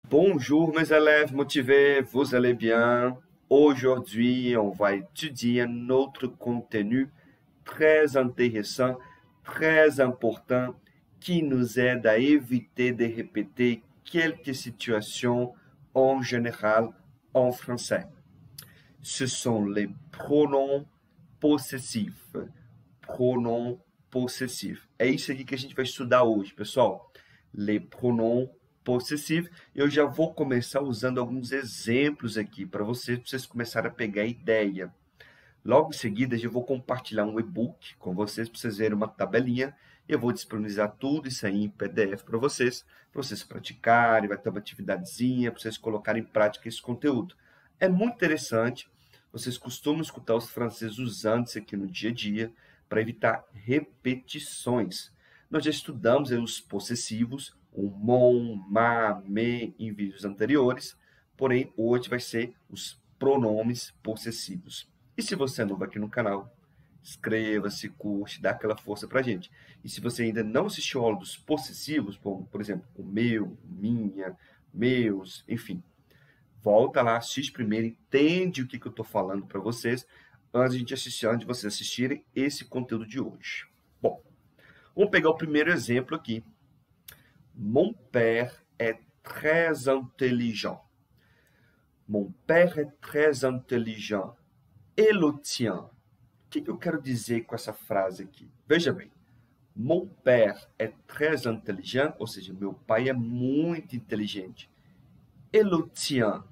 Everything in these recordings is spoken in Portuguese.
Bonjour mes élèves motivés, vous allez bien? Aujourd'hui, on va étudier notre contenu très intéressant, très important, qui nous aide à éviter de répéter quelques situations en général en français. Ce sont les pronoms possessifs. Pronoms possessifs. É isso aqui que a gente vai estudar hoje, pessoal. Les pronoms possessifs. Eu já vou começar usando alguns exemplos aqui para vocês começarem a pegar a ideia. Logo em seguida, eu vou compartilhar um e-book com vocês, para vocês verem uma tabelinha. Eu vou disponibilizar tudo isso aí em PDF para vocês praticarem, vai ter uma atividadezinha, para vocês colocarem em prática esse conteúdo. É muito interessante, vocês costumam escutar os franceses usando isso aqui no dia a dia, para evitar repetições. Nós já estudamos os possessivos, o mon, ma, me, em vídeos anteriores, porém, hoje vai ser os pronomes possessivos. E se você é novo aqui no canal, inscreva-se, curte, dá aquela força pra gente. E se você ainda não assistiu a aula dos possessivos, por exemplo, o meu, minha, meus, enfim, volta lá, assiste primeiro, entende o que eu estou falando para vocês, antes de vocês assistirem esse conteúdo de hoje. Bom, vamos pegar o primeiro exemplo aqui. Mon père est très intelligent. Mon père est très intelligent. Et le tien? O que eu quero dizer com essa frase aqui? Veja bem. Mon père est très intelligent, ou seja, meu pai é muito inteligente. Et le tien?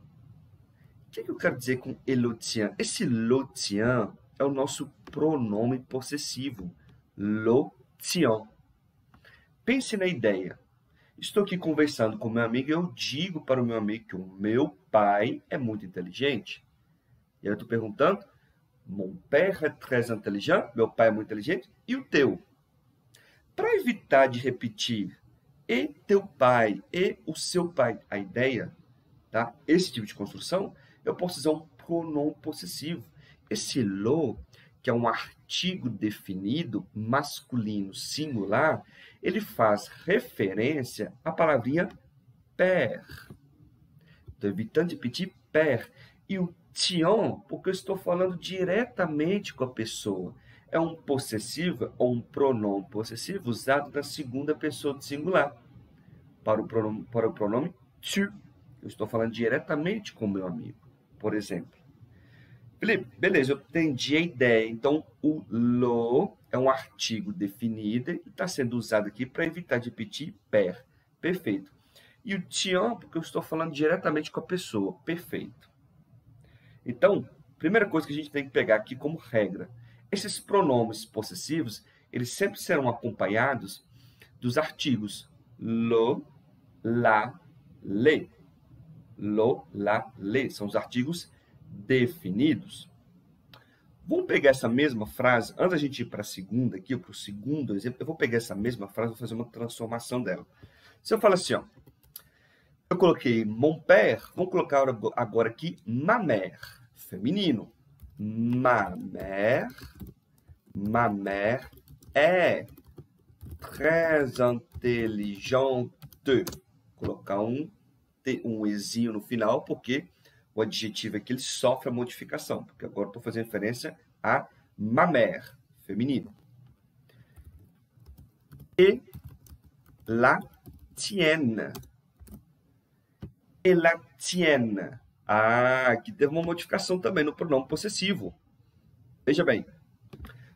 O que eu quero dizer com et le tien? Esse le tien é o nosso pronome possessivo. Le tien. Pense na ideia. Estou aqui conversando com meu amigo e eu digo para o meu amigo que o meu pai é muito inteligente. E aí eu estou perguntando, mon père est très intelligent, meu pai é muito inteligente, e o teu? Para evitar de repetir e teu pai e o seu pai, a ideia, tá? Esse tipo de construção, eu posso usar um pronome possessivo. Esse lo, que é um artigo definido masculino singular, ele faz referência à palavrinha père. Estou evitando de repetir père. E o tien, porque eu estou falando diretamente com a pessoa. É um possessivo ou um pronome possessivo usado na segunda pessoa do singular. Para o pronome tu. Eu estou falando diretamente com o meu amigo, por exemplo. Felipe, beleza, eu entendi a ideia. Então, o lo é um artigo definido e está sendo usado aqui para evitar de repetir père. Perfeito. E o tien, porque eu estou falando diretamente com a pessoa. Perfeito. Então, primeira coisa que a gente tem que pegar aqui como regra. Esses pronomes possessivos, eles sempre serão acompanhados dos artigos lo, la, le. Lo, la, le. São os artigos definidos. Vamos pegar essa mesma frase, antes da gente ir para a segunda aqui, para o segundo exemplo, eu vou pegar essa mesma frase e vou fazer uma transformação dela. Se eu falar assim, ó, eu coloquei mon père, vamos colocar agora aqui ma mère, feminino. Ma mère est très intelligente. Colocar um ezinho no final, porque o adjetivo aqui ele sofre a modificação, porque agora estou fazendo referência a ma mère, feminino. Et la tienne. Et la tienne. Ah, aqui teve uma modificação também no pronome possessivo. Veja bem.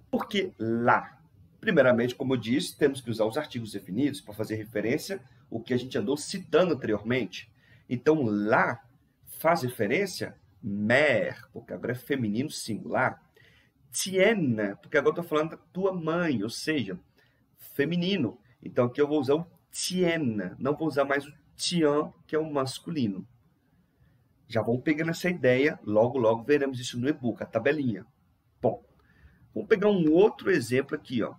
Por que lá? Primeiramente, como eu disse, temos que usar os artigos definidos para fazer referência ao que a gente andou citando anteriormente. Então, lá faz referência mère, porque agora é feminino singular. Tienne, porque agora estou falando da tua mãe, ou seja, feminino. Então, aqui eu vou usar o tienne, não vou usar mais o tien, que é o masculino. Já vamos pegando essa ideia, logo veremos isso no e-book, a tabelinha. Bom, vamos pegar um outro exemplo aqui, ó.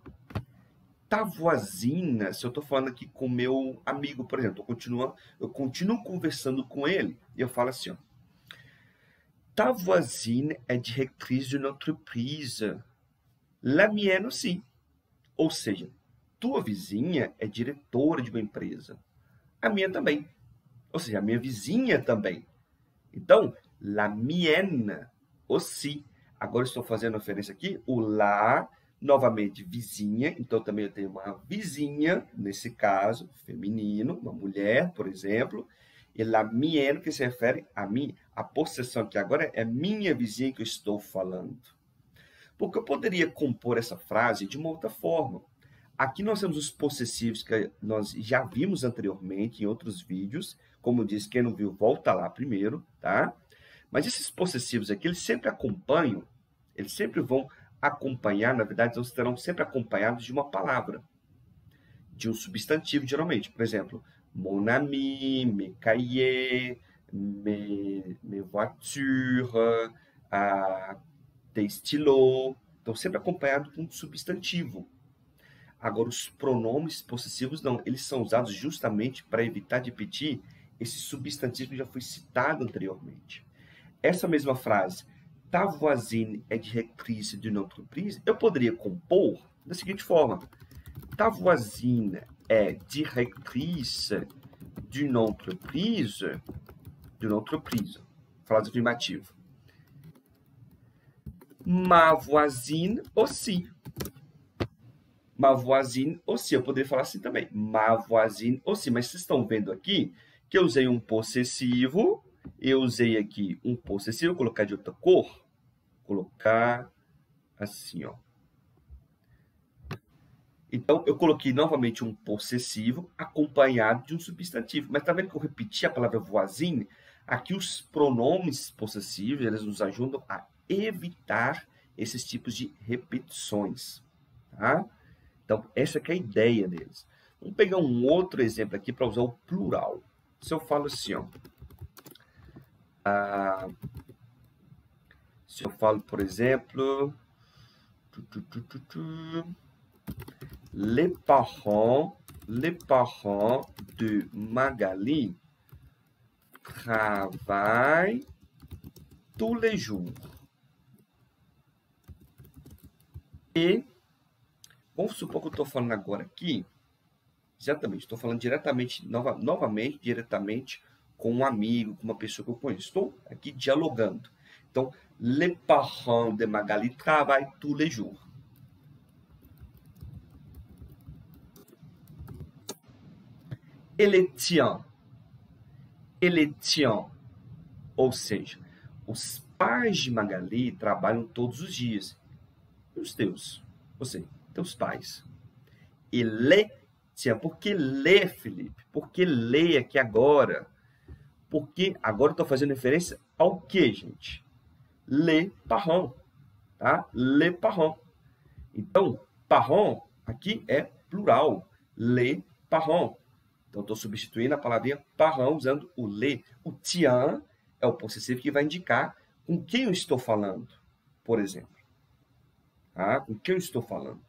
Ta voisine, se eu estou falando aqui com meu amigo, por exemplo, eu continuo conversando com ele, e eu falo assim, ó. Ta voisine est directrice d'une entreprise. La mienne aussi. Ou seja, tua vizinha é diretora de uma empresa. A minha também. Ou seja, a minha vizinha também. Então, la mienne aussi. Agora estou fazendo referência aqui, o la, novamente, vizinha. Então, também eu tenho uma vizinha, nesse caso, feminino, uma mulher, por exemplo. E la mienne, que se refere a mim. A possessão aqui agora é minha vizinha que eu estou falando. Porque eu poderia compor essa frase de uma outra forma. Aqui nós temos os possessivos que nós já vimos anteriormente em outros vídeos. Como eu disse, quem não viu, volta lá primeiro, tá? Mas esses possessivos aqui, eles sempre acompanham, eles sempre vão acompanhar, na verdade, eles estarão sempre acompanhados de uma palavra, de um substantivo, geralmente. Por exemplo, mon ami, mes cahiers, mes voitures, tes stylos. Então, sempre acompanhado com um substantivo. Agora, os pronomes possessivos, não. Eles são usados justamente para evitar de repetir esse substantivo que já foi citado anteriormente. Essa mesma frase, ta voisine é directrice d'une entreprise, eu poderia compor da seguinte forma. Ta voisine é directrice d'une entreprise, frase afirmativa. Ma voisine aussi. Ma voisine aussi. Eu poderia falar assim também. Ma voisine aussi. Mas vocês estão vendo aqui que eu usei um possessivo. Eu usei aqui um possessivo. Vou colocar de outra cor. Colocar assim, ó. Então, eu coloquei novamente um possessivo acompanhado de um substantivo. Mas tá vendo que eu repeti a palavra voisine? Aqui os pronomes possessivos, eles nos ajudam a evitar esses tipos de repetições, tá? Então, essa que é a ideia deles. Vamos pegar um outro exemplo aqui para usar o plural. Se eu falo assim, ó. Se eu falo, por exemplo... Les parents de Magali travaillent tous les jours. E, vamos supor que eu estou falando agora aqui, exatamente, estou falando diretamente, novamente, diretamente com um amigo, com uma pessoa que eu conheço. Estou aqui dialogando. Então, les parents de Magali travaillent tous les jours. Ele tient, ou seja, os pais de Magali trabalham todos os dias. E os teus? Você, teus pais. Ele tient. Por que lê, Felipe? Por que lê aqui agora? Porque agora eu estou fazendo referência ao que, gente? Les parents, tá? Les parents. Então, parents aqui é plural. Les parents. Então, estou substituindo a palavrinha parent usando o le. O tient é o possessivo que vai indicar com quem eu estou falando, por exemplo. Tá? Com quem eu estou falando.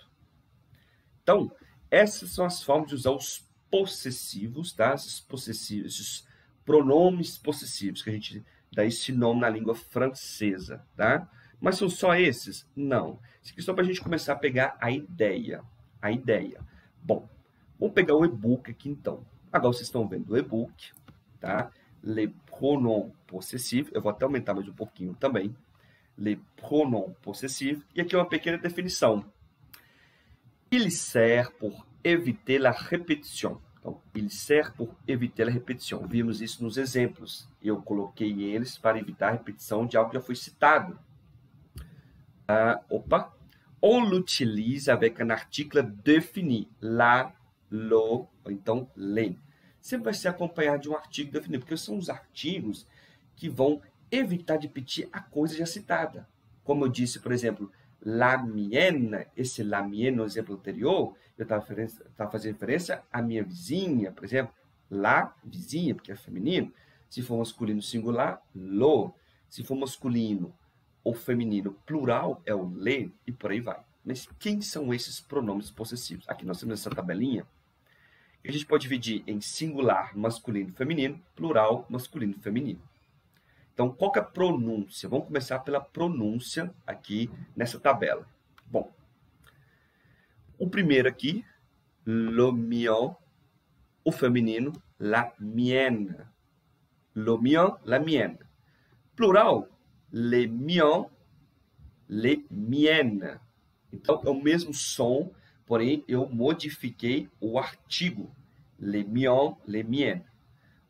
Então, essas são as formas de usar os possessivos, tá? Esses pronomes possessivos, que a gente dá esse nome na língua francesa, tá? Mas são só esses? Não. Isso aqui é só para a gente começar a pegar a ideia. Bom, vamos pegar o e-book aqui, então. Agora vocês estão vendo o e-book, tá? Les pronoms possessifs. Eu vou até aumentar mais um pouquinho também. Les pronoms possessifs. E aqui uma pequena definição. Il sert pour éviter la répétition. Então, il sert pour éviter la répétition. Vimos isso nos exemplos. Eu coloquei eles para evitar a repetição de algo que já foi citado. On l'utilise avec un article défini. La, lo, ou então le. Sempre vai ser acompanhado de um artigo definido, porque são os artigos que vão evitar de repetir a coisa já citada. Como eu disse, por exemplo, la mienne, esse la mienne no exemplo anterior, eu estava fazendo referência à minha vizinha, por exemplo, la vizinha, porque é feminino. Se for masculino singular, lo. Se for masculino ou feminino plural, é o le, e por aí vai. Mas quem são esses pronomes possessivos? Aqui nós temos essa tabelinha. A gente pode dividir em singular, masculino e feminino, plural, masculino e feminino. Então, qual que é a pronúncia? Vamos começar pela pronúncia aqui nessa tabela. Bom, o primeiro aqui, le mien, o feminino, la mienne. Le mien, la mienne. Plural, les miens, les miennes. Então, é o mesmo som, porém, eu modifiquei o artigo. Les miens, les miennes.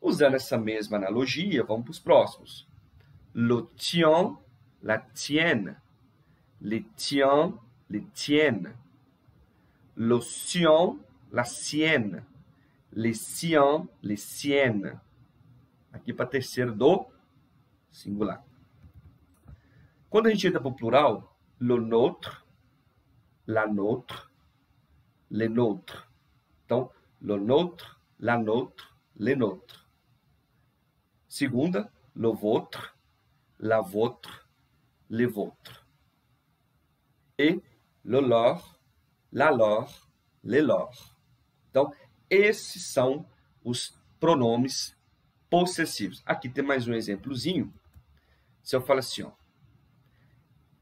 Usando essa mesma analogia, vamos para os próximos. Le tien, la tienne. Les tiens, les tiennes. Le sien, la sienne. Les siens, les siennes. Aqui para terceiro do singular. Quando a gente entra para o plural, le nôtre, la nôtre, les nôtres. Então, le nôtre, la nôtre, les nôtres. Segunda, le vôtre, la vôtre, les vôtres. E le leur, la leur, les leurs. Então, esses são os pronomes possessivos. Aqui tem mais um exemplozinho. Se eu falo assim, ó,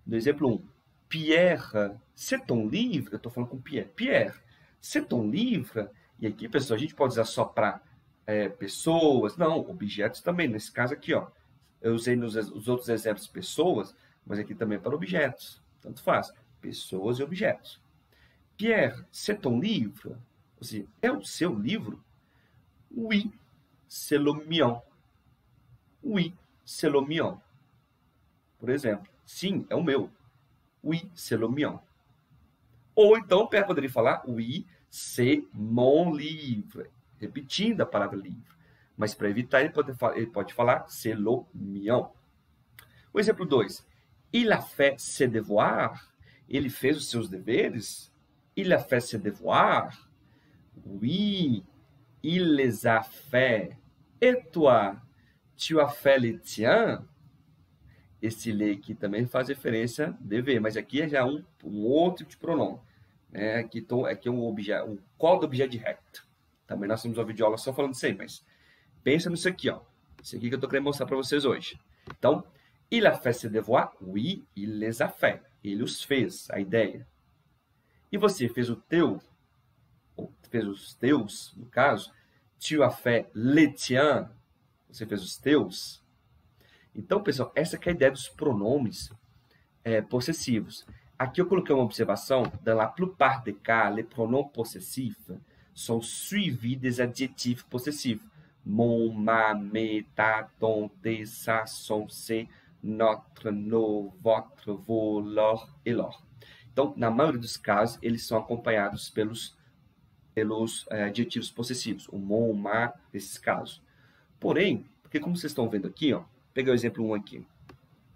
no exemplo 1, Pierre, c'est ton livre? Eu estou falando com Pierre. Pierre, c'est ton livre? E aqui, pessoal, a gente pode usar só para pessoas. Não, objetos também. Nesse caso aqui, ó, eu usei nos outros exemplos pessoas, mas aqui também para objetos. Tanto faz. Pessoas e objetos. Pierre, c'est ton livre? Ou seja, é o seu livro? Oui, c'est le mien. Oui, c'est le mien. Por exemplo, sim, é o meu. Oui, c'est le mien. Ou então, o Pierre poderia falar, oui, c'est mon livre. Repetindo a palavra livre. Mas para evitar, ele pode falar, c'est le mien. O exemplo 2. Il a fait ses devoirs. Ele fez os seus deveres? Il a fait ses devoirs? Oui, il les a fait. Et toi, tu as fait les tiens? Esse le aqui também faz referência a dever, mas aqui é já um outro tipo de pronome. Aqui é um qual do objeto direto. Também nós temos uma videoaula só falando isso aí, mas pensa nisso aqui, ó. Isso aqui que eu estou querendo mostrar para vocês hoje. Então, il a fait ses devoirs? Oui, il les a fait. Ele os fez, a ideia. E você fez o teu, ou fez os teus, no caso, tu as fait les tiens, você fez os teus. Então, pessoal, essa que é a ideia dos pronomes possessivos. Aqui eu coloquei uma observação. Dans la plupart des cas, les pronoms possessifs sont suivis des adjectifs possessifs. Mon, ma, mes, ta, ton, tes, sa, son, c'est, notre, nos, votre, vos, leur et leur. Então, na maioria dos casos, eles são acompanhados pelos adjetivos possessivos. O mon, o ma, nesses casos. Porém, porque como vocês estão vendo aqui, ó, peguei o exemplo 1 aqui.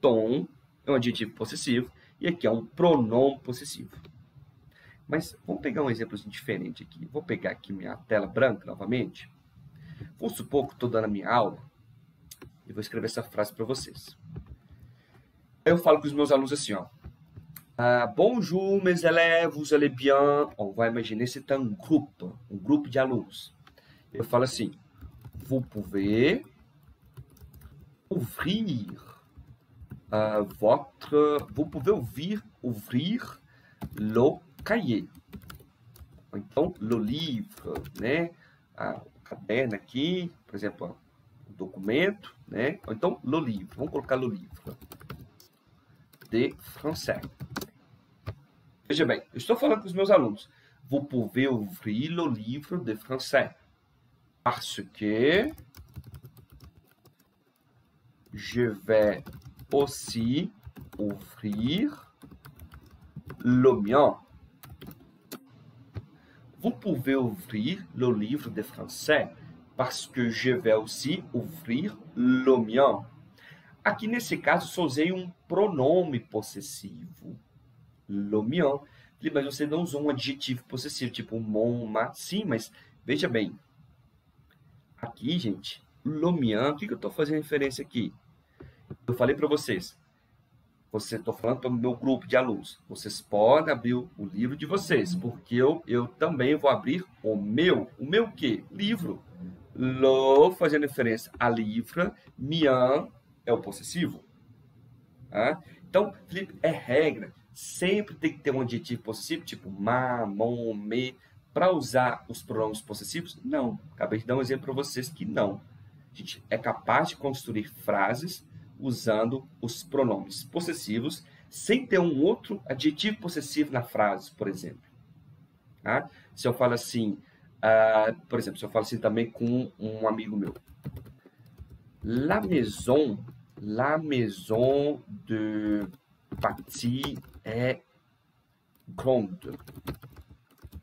Tom é um adjetivo possessivo e aqui é um pronome possessivo. Mas vamos pegar um exemplo diferente aqui. Vou pegar aqui minha tela branca novamente. Vamos supor que estou dando a minha aula e vou escrever essa frase para vocês. Aí eu falo com os meus alunos assim, ó. Bonjour, mes élèves, vous allez bien? On va imaginer c'est un grupo de alunos. Eu falo assim, vous pouvez ouvrir vous pouvez ouvrir le cahier. Então, le livre, né? O caderno aqui, por exemplo, o documento, né? Ou então, le livre. Vamos colocar le livre de français. Veja bem, eu estou falando com os meus alunos. Vous pouvez ouvrir le livre de français. Parce que je vais aussi ouvrir le mien. Vous pouvez ouvrir le livre de français parce que je vais aussi ouvrir le mien. Aqui, nesse caso, só usei um pronome possessivo. Le mien. Mas você não usou um adjetivo possessivo, tipo mon, ma. Sim, mas veja bem. Aqui, gente, le mien, o que eu estou fazendo referência aqui? Eu falei para vocês. Estou falando para o meu grupo de alunos. Vocês podem abrir o livro de vocês, porque eu também vou abrir o meu. O meu quê? Livro. Le, fazendo referência a livre. Mien é o possessivo. Então, Felipe, é regra. Sempre tem que ter um adjetivo possessivo, tipo ma, mon, me, para usar os pronomes possessivos? Não. Acabei de dar um exemplo para vocês que não. A gente é capaz de construir frases usando os pronomes possessivos sem ter um outro adjetivo possessivo na frase, por exemplo. Tá? Se eu falo assim, por exemplo, se eu falo assim também com um amigo meu. La maison de Paty est grande.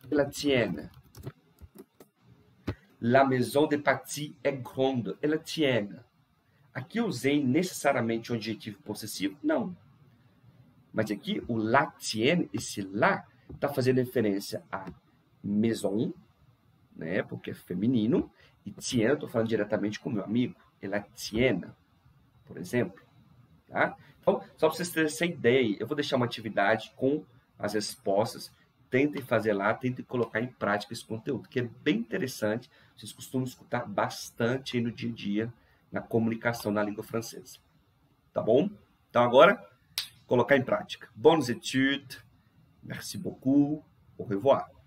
La tienne. La maison de Paty est grande. Et la tienne. Aqui eu usei necessariamente um adjetivo possessivo? Não. Mas aqui o la tienne, esse la, está fazendo referência a maison, né, porque é feminino, e tienne eu estou falando diretamente com o meu amigo. Ela tienne, por exemplo. Tá? Então, só para vocês terem essa ideia, eu vou deixar uma atividade com as respostas. Tentem fazer lá, tentem colocar em prática esse conteúdo, que é bem interessante. Vocês costumam escutar bastante aí no dia a dia, na comunicação na língua francesa. Tá bom? Então, agora, colocar em prática. Bonnes études. Merci beaucoup. Au revoir.